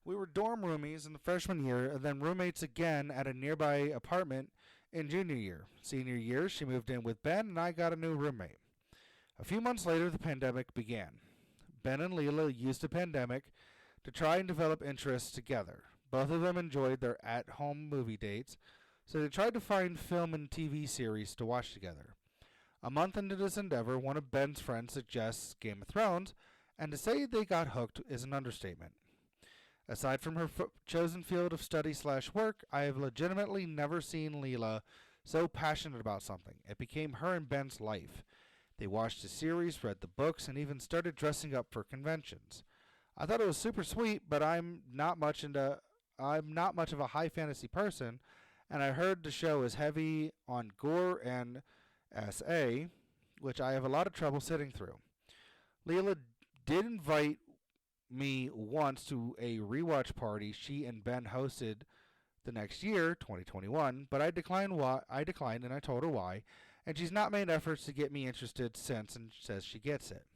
We were dorm roomies in the freshman year and then roommates again at a nearby apartment in junior year. Senior year, she moved in with Ben and I got a new roommate. A few months later, the pandemic began. Ben and Leela used the pandemic to try and develop interests together. Both of them enjoyed their at-home movie dates, so they tried to find film and TV series to watch together. A month into this endeavor, one of Ben's friends suggests Game of Thrones, and to say they got hooked is an understatement. Aside from her chosen field of study/work, I have legitimately never seen Leela so passionate about something. It became her and Ben's life. They watched the series, read the books, and even started dressing up for conventions. I thought it was super sweet, but I'm not much of a high fantasy person, and I heard the show is heavy on gore and SA, which I have a lot of trouble sitting through. Leela did invite me once to a rewatch party she and Ben hosted the next year, 2021, but I declined and I told her why, and she's not made efforts to get me interested since and says she gets it.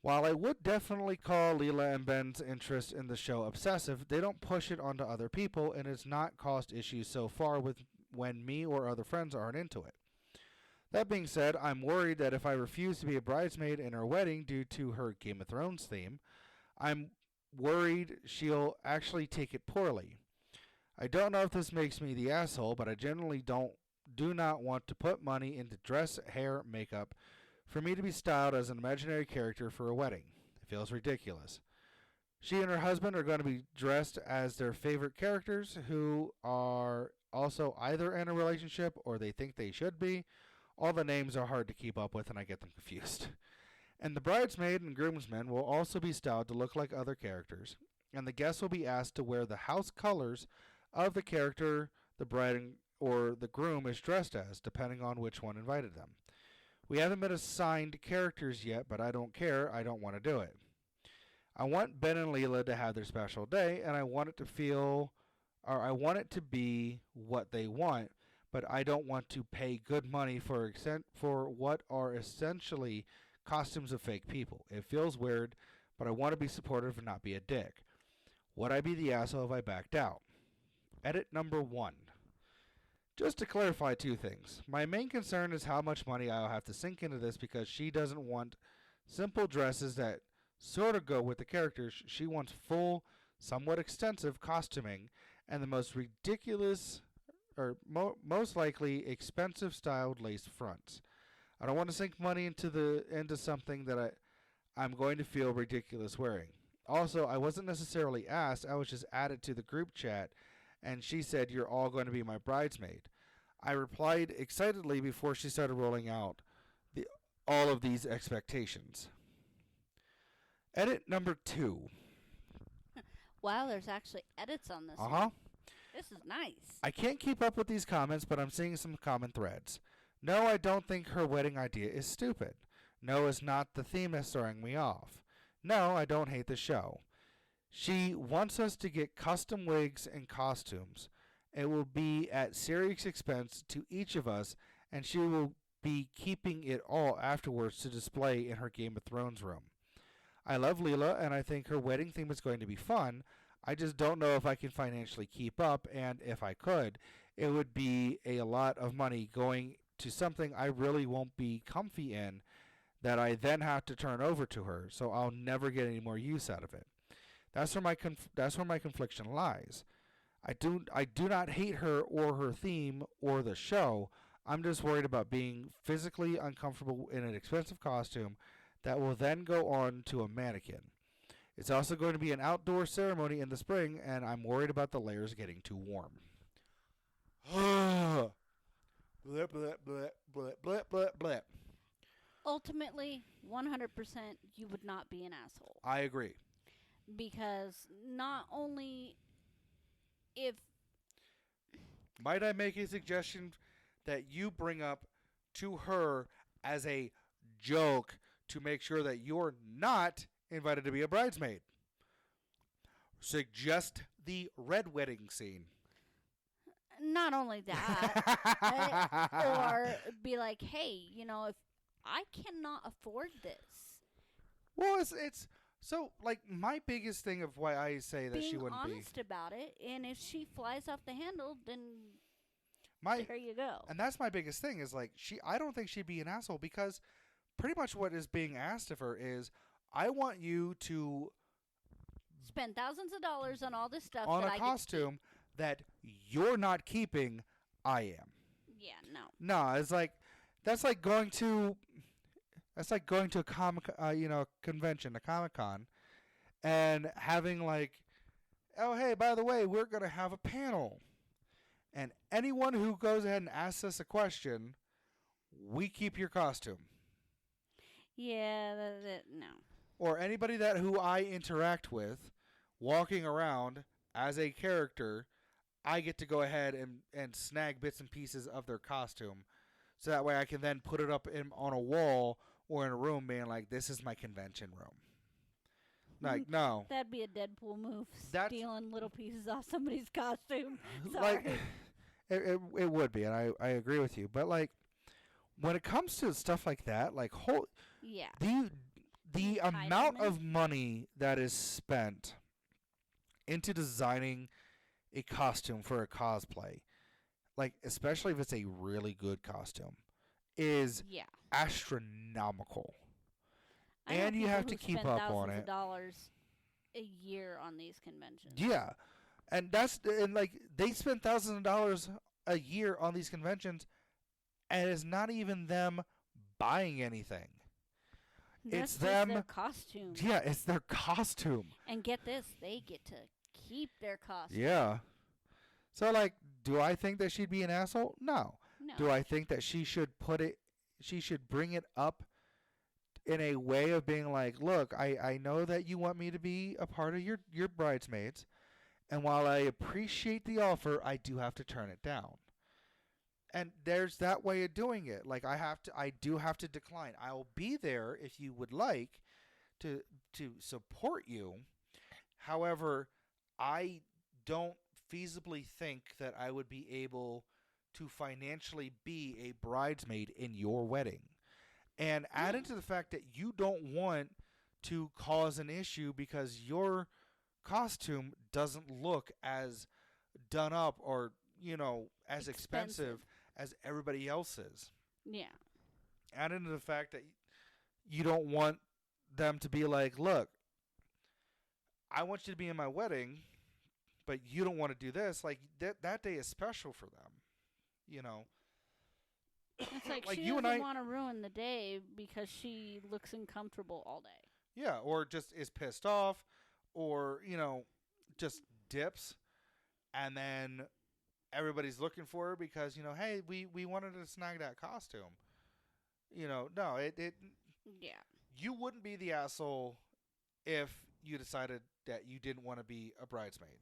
While I would definitely call Leela and Ben's interest in the show obsessive, they don't push it onto other people and it's not caused issues so far with when me or other friends aren't into it. That being said, I'm worried that if I refuse to be a bridesmaid in her wedding due to her Game of Thrones theme, I'm worried she'll actually take it poorly. I don't know if this makes me the asshole, but I generally do not want to put money into dress, hair, makeup for me to be styled as an imaginary character for a wedding. It feels ridiculous. She and her husband are going to be dressed as their favorite characters who are also either in a relationship or they think they should be. All the names are hard to keep up with and I get them confused. And the bridesmaid and groomsmen will also be styled to look like other characters, and the guests will be asked to wear the house colors of the character the bride or the groom is dressed as, depending on which one invited them. We haven't been assigned characters yet, but I don't care. I don't want to do it. I want Ben and Leela to have their special day, and I want it to be what they want, but I don't want to pay good money for what are essentially costumes of fake people. It feels weird, but I want to be supportive and not be a dick. Would I be the asshole if I backed out? Edit number 1. Just to clarify 2 things. My main concern is how much money I'll have to sink into this because she doesn't want simple dresses that sort of go with the characters. She wants full, somewhat extensive costuming and the most ridiculous most likely expensive styled lace fronts. I don't want to sink money into something that I'm going to feel ridiculous wearing. Also, I wasn't necessarily asked, I was just added to the group chat, and she said, "You're all going to be my bridesmaid." I replied excitedly before she started rolling out all of these expectations. Edit number 2.
Wow, there's actually edits on this.
Uh-huh.
This is nice.
I can't keep up with these comments, but I'm seeing some common threads. No, I don't think her wedding idea is stupid. No is not the theme that's throwing me off. No, I don't hate the show. She wants us to get custom wigs and costumes. It will be at serious expense to each of us, and she will be keeping it all afterwards to display in her Game of Thrones room. I love Leela, and I think her wedding theme is going to be fun. I just don't know if I can financially keep up, and if I could, it would be a lot of money going to something I really won't be comfy in that I then have to turn over to her, so I'll never get any more use out of it. That's where my confliction lies. I do not hate her or her theme or the show. I'm just worried about being physically uncomfortable in an expensive costume that will then go on to a mannequin. It's also going to be an outdoor ceremony in the spring, and I'm worried about the layers getting too warm. Bleh, bleh, bleh, bleh, bleh, bleh, bleh.
Ultimately, 100% you would not be an asshole.
I agree.
Because not only if...
Might I make a suggestion that you bring up to her as a joke to make sure that you're not invited to be a bridesmaid? Suggest the red wedding scene.
Not only that, or be like, hey, if I cannot afford this.
Well, it's so, like, my biggest thing of why I say that she wouldn't be...
Being honest about it, and if she flies off the handle, then there you go.
And that's my biggest thing, is, like, I don't think she'd be an asshole, because pretty much what is being asked of her is, I want you to...
spend thousands of dollars on all this stuff
on a costume that you're not keeping, I am.
Yeah, no.
No, it's like... That's like going to a convention, a Comic-Con, and having, like, oh, hey, by the way, we're going to have a panel. And anyone who goes ahead and asks us a question, we keep your costume.
Yeah, no.
Or anybody that who I interact with, walking around as a character, I get to go ahead and snag bits and pieces of their costume. So that way I can then put it up on a wall or in a room being like, this is my convention room. Like, no.
That'd be a Deadpool move,
That's-
stealing little pieces off somebody's costume. Sorry.
Like, it would be, and I agree with you. But, like, when it comes to stuff like that, like,
yeah.
the amount
Entitlement?
of money that is spent into designing a costume for a cosplay, like, especially if it's a really good costume, is
Yeah.
astronomical.
I know
And you
people
have to
who
keep
spend
up on
thousands
it.
of dollars a year on these conventions.
Yeah. And like, they spend thousands of dollars a year on these conventions, and it's not even them buying anything.
That's
It's
just
them.
their costume.
Yeah, it's their costume.
And get this, they get to keep their costume.
Yeah. So, like, do I think that she'd be an asshole? No.
No.
Do I think that she should bring it up in a way of being like, look, I know that you want me to be a part of your bridesmaids, and while I appreciate the offer, I do have to turn it down. And there's that way of doing it. Like, I do have to decline. I'll be there if you would like to support you. However, I don't feasibly think that I would be able to financially be a bridesmaid in your wedding. And add into the fact that you don't want to cause an issue because your costume doesn't look as done up or, as expensive as everybody else's.
Yeah.
Add into the fact that you don't want them to be like, look, I want you to be in my wedding, but you don't want to do this. Like, that day is special for them,
It's like,
Like
she
you and
doesn't
I-
want to ruin the day because she looks uncomfortable all day.
Yeah, or just is pissed off or, just dips, and then everybody's looking for her because, hey, we wanted to snag that costume. No, it
Yeah.
you wouldn't be the asshole if you decided that you didn't want to be a bridesmaid.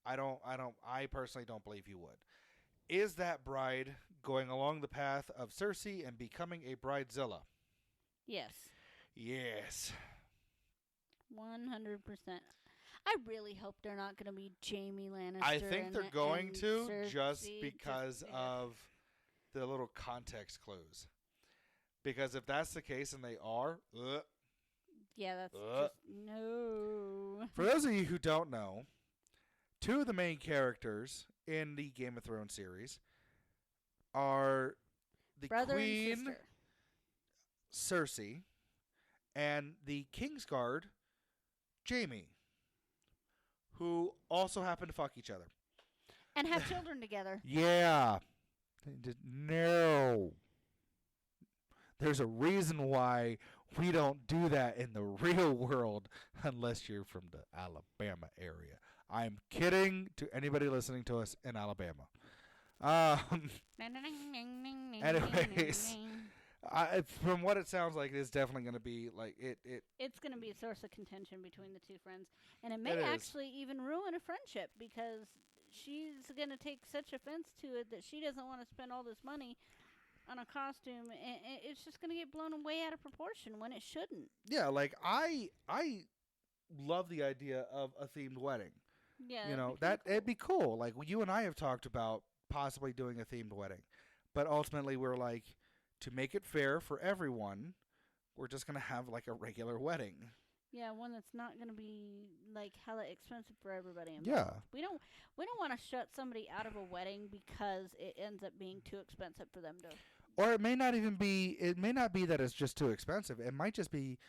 I personally don't believe you would. Is that bride going along the path of Cersei and becoming a bridezilla?
Yes.
Yes.
100%. I really hope they're not going to be Jaime Lannister.
I think they're going
and
to
Cersei,
just because of the little context clues. Because if that's the case and they are,
Yeah, that's just no.
For those of you who don't know, two of the main characters in the Game of Thrones series are the
Brother
Queen,
and sister.
Cersei, and the Kingsguard, Jaime, who also happen to fuck each other.
And have children together.
Yeah. No. There's a reason why we don't do that in the real world unless you're from the Alabama area. I'm kidding to anybody listening to us in Alabama. Anyways, from what it sounds like, it's definitely going to be like it.
It's going to be a source of contention between the two friends. And it may
It is.
actually even ruin a friendship because she's going to take such offense to it that she doesn't want to spend all this money on a costume. And it's just going to get blown way out of proportion when it shouldn't.
Yeah, like I love the idea of a themed wedding.
Yeah.
It'd be cool. Like you and I have talked about possibly doing a themed wedding, but ultimately we're like, to make it fair for everyone, we're just gonna have like a regular wedding.
Yeah, one that's not going to be like hella expensive for everybody involved.
Yeah.
We don't want to shut somebody out of a wedding because it ends up being too expensive for them to.
Or it may not even be. It may not be that it's just too expensive. It might just be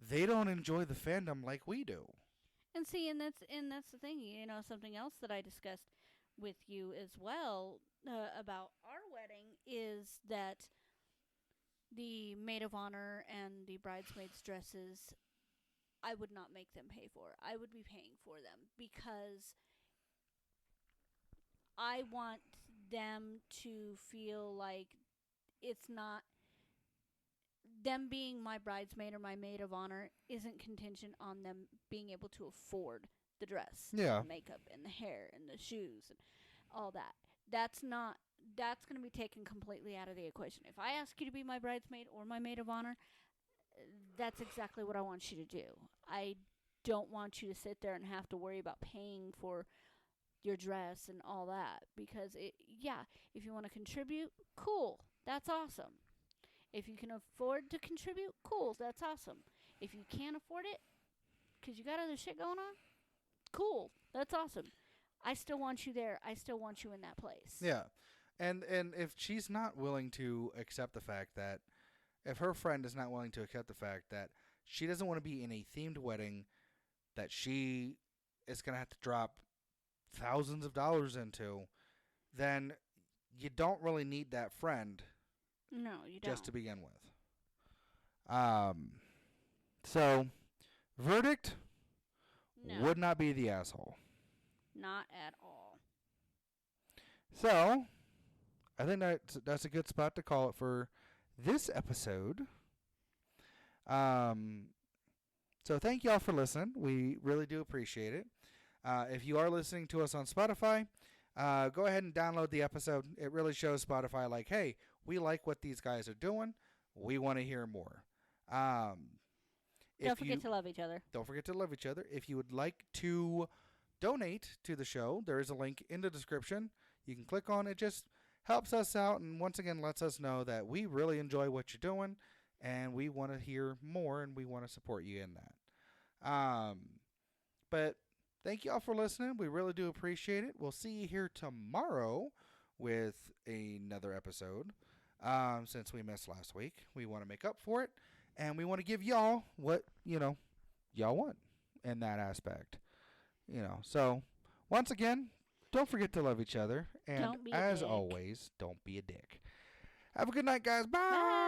they don't enjoy the fandom like we do.
And see, and that's the thing. Something else that I discussed with you as well about our wedding is that the maid of honor and the bridesmaids' dresses I would not make them pay for. I would be paying for them because I want them to feel like it's not them being my bridesmaid or my maid of honor isn't contingent on them being able to afford the dress,
Yeah.
and the makeup, and the hair, and the shoes, and all that. That's not. That's going to be taken completely out of the equation. If I ask you to be my bridesmaid or my maid of honor, that's exactly what I want you to do. I don't want you to sit there and have to worry about paying for your dress and all that because if you want to contribute, cool. That's awesome. If you can afford to contribute, cool. That's awesome. If you can't afford it because you got other shit going on, cool. That's awesome. I still want you there. I still want you in that place.
Yeah. And if she's not willing to accept the fact that, if her friend is not willing to accept the fact that she doesn't want to be in a themed wedding that she is going to have to drop thousands of dollars into, then you don't really need that friend.
No, you don't.
Just to begin with. So, verdict
No,
would not be the asshole.
not at all.
So, I think that's a good spot to call it for this episode. So thank y'all for listening. We really do appreciate it. If you are listening to us on Spotify, go ahead and download the episode. It really shows Spotify like, hey, we like what these guys are doing. We want to hear more.
Don't forget to love each other.
Don't forget to love each other. If you would like to donate to the show, there is a link in the description. You can click on it. Just helps us out and once again lets us know that we really enjoy what you're doing and we want to hear more and we want to support you in that. But thank you all for listening. We really do appreciate it. We'll see you here tomorrow with another episode. Since we missed last week, we want to make up for it and we want to give y'all what, y'all want in that aspect. So once again, don't forget to love each other. And as always, don't be a dick. Have a good night, guys. Bye.
Bye.